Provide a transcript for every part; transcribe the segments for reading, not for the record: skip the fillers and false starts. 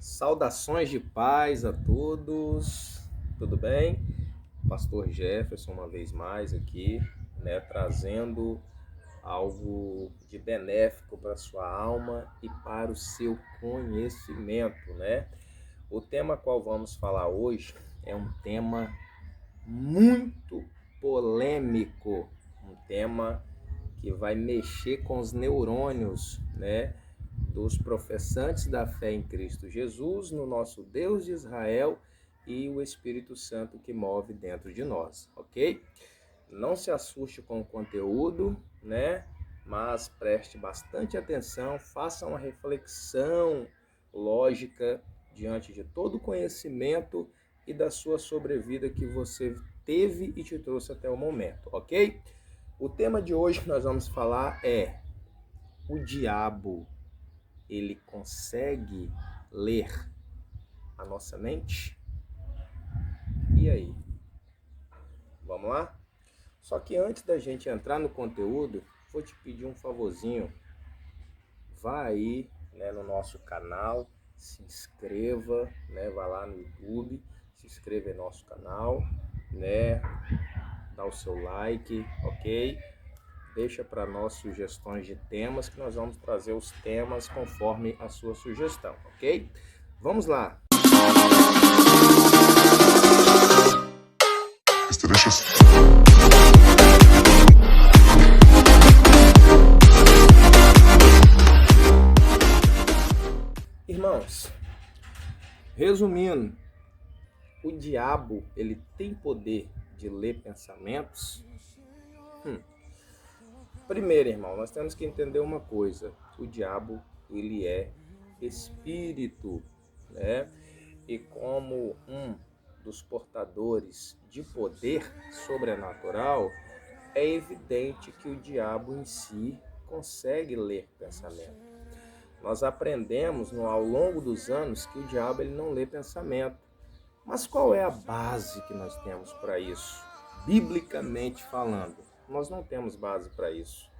Saudações de paz a todos, tudo bem? Pastor Jefferson, uma vez mais aqui, trazendo algo de benéfico para a sua alma e para o seu conhecimento, O tema qual vamos falar hoje é um tema muito polêmico, um tema que vai mexer com os neurônios, dos professantes da fé em Cristo Jesus, no nosso Deus de Israel e o Espírito Santo que move dentro de nós, ok? Não se assuste com o conteúdo, mas preste bastante atenção, faça uma reflexão lógica diante de todo o conhecimento e da sua sobrevida que você teve e te trouxe até o momento, ok? O tema de hoje que nós vamos falar é: o diabo, ele consegue ler a nossa mente? E aí? Vamos lá? Só que antes da gente entrar no conteúdo, vou te pedir um favorzinho. Vá aí, no nosso canal, se inscreva, vá lá no YouTube, se inscreva em nosso canal, dá o seu like, ok? Deixa para nós sugestões de temas, que nós vamos trazer os temas conforme a sua sugestão, ok? Vamos lá! Irmãos, resumindo, o diabo, ele tem poder de ler pensamentos? Primeiro, irmão, nós temos que entender uma coisa: o diabo, ele é espírito, E como um dos portadores de poder sobrenatural, é evidente que o diabo em si consegue ler pensamento. Nós aprendemos ao longo dos anos que o diabo ele não lê pensamento. Mas qual é a base que nós temos para isso? Biblicamente falando, nós não temos base para isso.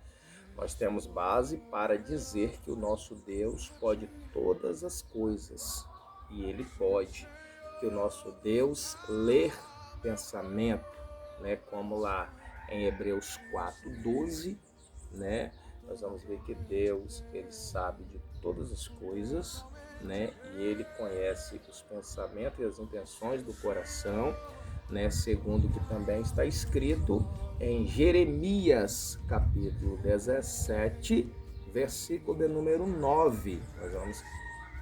Nós temos base para dizer que o nosso Deus pode todas as coisas. E Ele pode. Que o nosso Deus lê pensamento, Como lá em Hebreus 4:12, Nós vamos ver que Deus, Ele sabe de todas as coisas, E Ele conhece os pensamentos e as intenções do coração, Segundo o que também está escrito em Jeremias, capítulo 17, versículo de número 9. Nós vamos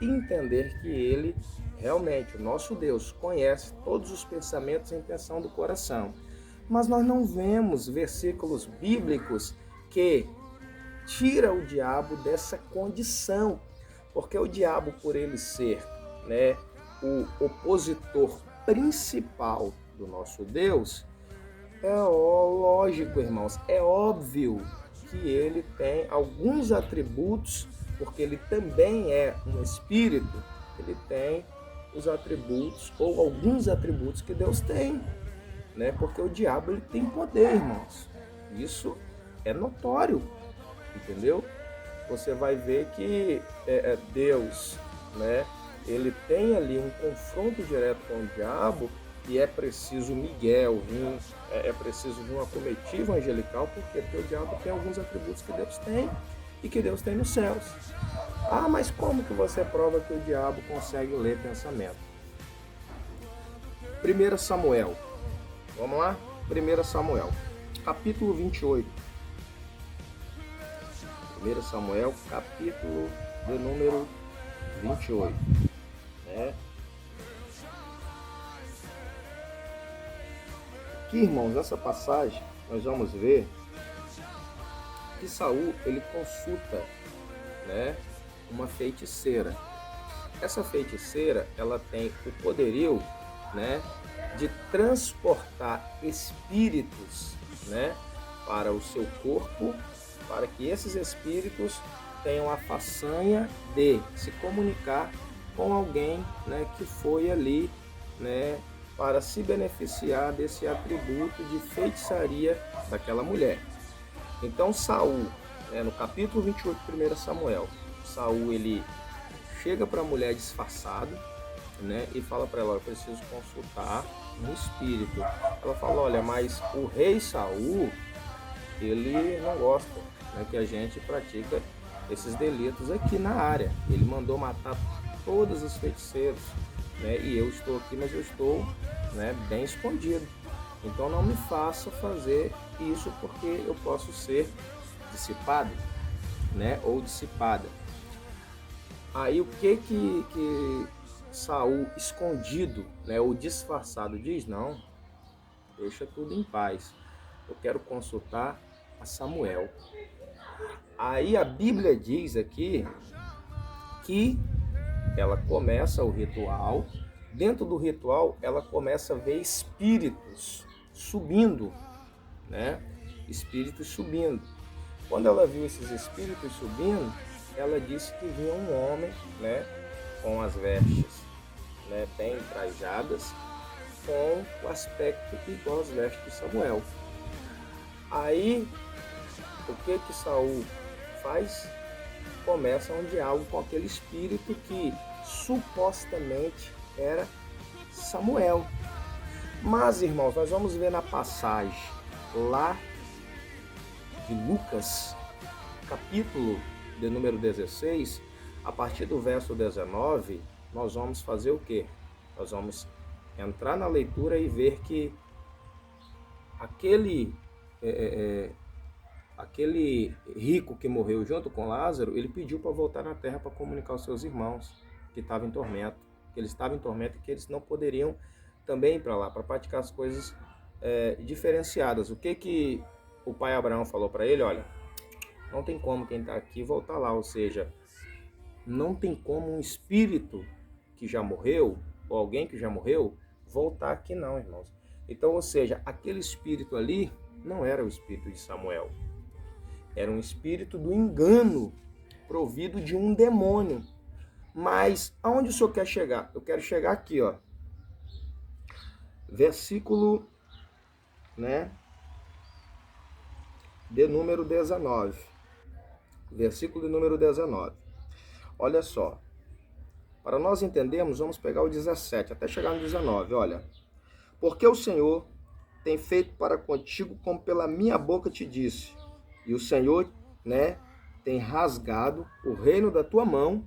entender que Ele, realmente, o nosso Deus, conhece todos os pensamentos e intenção do coração. Mas nós não vemos versículos bíblicos que tira o diabo dessa condição, porque o diabo, por ele ser, o opositor principal do nosso Deus, é lógico, irmãos, é óbvio que ele tem alguns atributos, porque ele também é um espírito, ele tem os atributos ou alguns atributos que Deus tem, Porque o diabo ele tem poder, irmãos. Isso é notório. Entendeu? Você vai ver que Deus, Ele tem ali um confronto direto com o diabo e é preciso Miguel vir, é preciso vir uma comitiva angelical, porque o diabo tem alguns atributos que Deus tem e que Deus tem nos céus. Ah, mas como que você prova que o diabo consegue ler pensamento? 1 Samuel, vamos lá? 1 Samuel, capítulo 28. 1 Samuel, capítulo de número 28. Aqui, irmãos, nessa passagem, nós vamos ver que Saul, ele consulta, uma feiticeira. Essa feiticeira, ela tem o poderio, de transportar espíritos, para o seu corpo, para que esses espíritos tenham a façanha de se comunicar com alguém, que foi ali, para se beneficiar desse atributo de feitiçaria daquela mulher. Então Saul, no capítulo 28 de 1 Samuel, Saul ele chega para a mulher disfarçado, né, e fala para ela: eu preciso consultar um espírito. Ela fala: olha, mas o rei Saul, ele não gosta, né, que a gente pratica esses delitos aqui na área. Ele mandou matar todos os feiticeiros, né, e eu estou aqui, mas eu estou, né, bem escondido. Então não me faça fazer isso, porque eu posso ser dissipado, né, ou dissipada. Aí o que Saul escondido, né, ou disfarçado diz? Não, deixa tudo em paz. Eu quero consultar a Samuel. Aí a Bíblia diz aqui que ela começa o ritual. Dentro do ritual, ela começa a ver espíritos subindo, né? Espíritos subindo. Quando ela viu esses espíritos subindo, ela disse que vinha um homem, né, com as vestes, né, bem trajadas, com o aspecto igual às vestes de Samuel. Aí, o que Saul faz? Começa um diálogo com aquele espírito que supostamente era Samuel. Mas, irmãos, nós vamos ver na passagem lá de Lucas, capítulo de número 16, a partir do verso 19, nós vamos fazer o quê? Nós vamos entrar na leitura e ver que aquele rico que morreu junto com Lázaro, ele pediu para voltar na terra para comunicar aos seus irmãos que estavam em tormento, que eles estavam em tormento e que eles não poderiam também ir para lá, para praticar as coisas diferenciadas. O que o pai Abraão falou para ele? Olha, não tem como quem está aqui voltar lá, ou seja, não tem como um espírito que já morreu, ou alguém que já morreu, voltar aqui não, irmãos. Então, ou seja, aquele espírito ali não era o espírito de Samuel. Era um espírito do engano, provido de um demônio. Mas, aonde o senhor quer chegar? Eu quero chegar aqui, ó. Versículo, né, de número 19. Versículo de número 19. Olha só. Para nós entendermos, vamos pegar o 17, até chegar no 19, olha. Porque o Senhor tem feito para contigo como pela minha boca te disse. E o Senhor, né, tem rasgado o reino da tua mão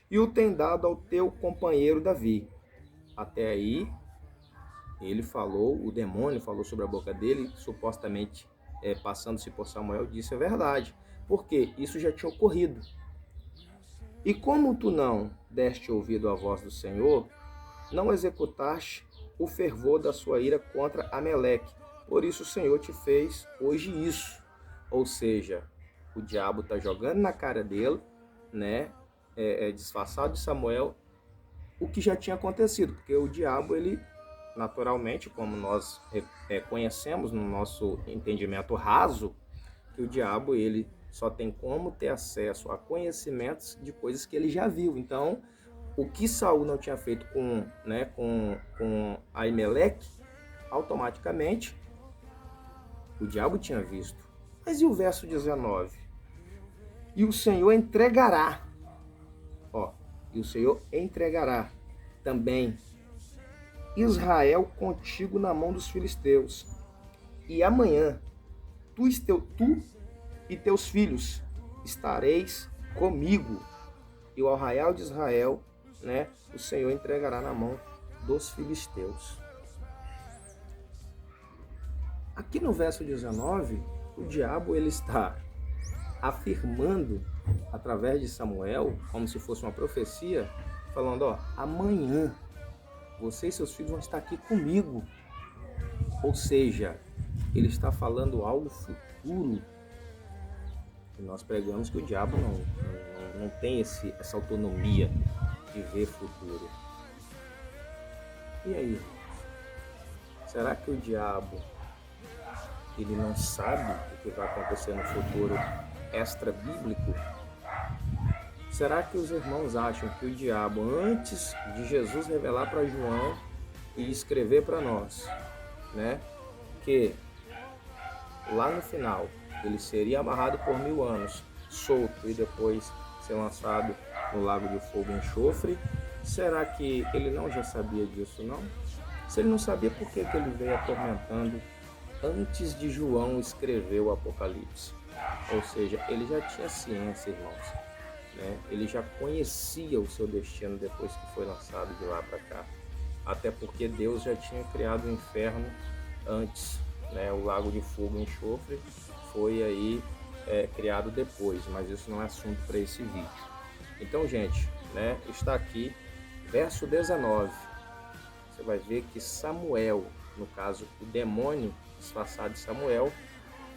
e o tem dado ao teu companheiro Davi. Até aí, ele falou, o demônio falou sobre a boca dele, supostamente passando-se por Samuel, disse a verdade. Porque isso já tinha ocorrido. E como tu não deste ouvido à voz do Senhor, não executaste o fervor da sua ira contra Ameleque. Por isso o Senhor te fez hoje isso. Ou seja, o diabo está jogando na cara dele, né, disfarçado de Samuel, o que já tinha acontecido. Porque o diabo, ele, naturalmente, como nós conhecemos no nosso entendimento raso, que o diabo, ele só tem como ter acesso a conhecimentos de coisas que ele já viu. Então, o que Saul não tinha feito com Aimeleque, automaticamente o diabo tinha visto. Mas e o verso 19? E o Senhor entregará, ó, e o Senhor entregará também Israel contigo na mão dos filisteus. E amanhã tu e teus filhos estareis comigo, e o arraial de Israel, né, o Senhor entregará na mão dos filisteus. Aqui no verso 19, o diabo, ele está afirmando através de Samuel, como se fosse uma profecia, falando, ó, amanhã você e seus filhos vão estar aqui comigo. Ou seja, ele está falando algo futuro. E nós pregamos que o diabo não tem essa autonomia de ver futuro. E aí? Será que o diabo, ele não sabe o que vai acontecer no futuro extra-bíblico? Será que os irmãos acham que o diabo, antes de Jesus revelar para João e escrever para nós, né, que lá no final ele seria amarrado por 1000 anos, solto, e depois ser lançado no lago de fogo e enxofre. Será que ele não já sabia disso, não? Se ele não sabia, por que ele veio atormentando antes de João escrever o Apocalipse? Ou seja, ele já tinha ciência, irmãos, né? Ele já conhecia o seu destino depois que foi lançado de lá para cá. Até porque Deus já tinha criado o inferno antes, né? O lago de fogo e enxofre foi aí criado depois, mas isso não é assunto para esse vídeo. Então, gente, né? Está aqui, verso 19. Você vai ver que Samuel, no caso o demônio disfarçado de Samuel,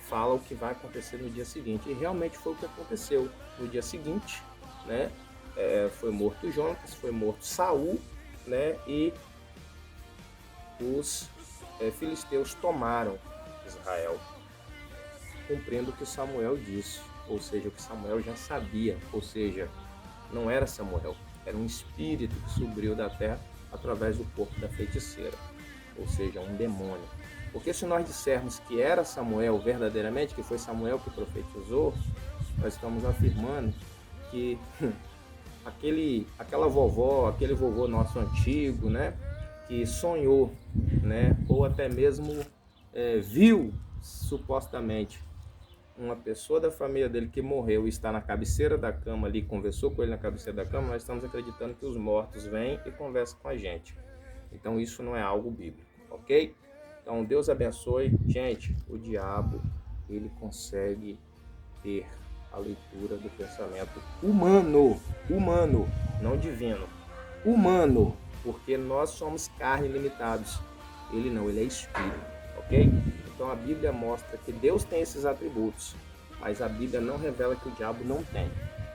fala o que vai acontecer no dia seguinte. E realmente foi o que aconteceu. No dia seguinte, né, foi morto Jonatas, foi morto Saul, né, e os filisteus tomaram Israel, cumprindo o que Samuel disse, ou seja, o que Samuel já sabia, ou seja, não era Samuel, era um espírito que subiu da terra através do corpo da feiticeira, ou seja, um demônio. Porque se nós dissermos que era Samuel verdadeiramente, que foi Samuel que profetizou, nós estamos afirmando que aquela vovó, aquele vovô nosso antigo, né, que sonhou, né, ou até mesmo viu supostamente uma pessoa da família dele que morreu e está na cabeceira da cama ali, conversou com ele na cabeceira da cama, nós estamos acreditando que os mortos vêm e conversam com a gente. Então isso não é algo bíblico, ok? Então Deus abençoe. Gente, o diabo, ele consegue ter a leitura do pensamento humano, não divino, humano, porque nós somos carne limitados. Ele não, ele é espírito, ok? Então a Bíblia mostra que Deus tem esses atributos, mas a Bíblia não revela que o diabo não tem,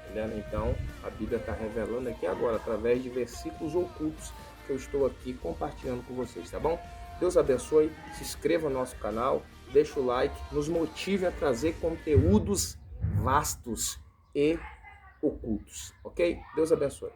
entendeu? Então a Bíblia está revelando aqui agora, através de versículos ocultos que eu estou aqui compartilhando com vocês, tá bom? Deus abençoe, se inscreva no nosso canal, deixa o like, nos motive a trazer conteúdos vastos e ocultos, ok? Deus abençoe.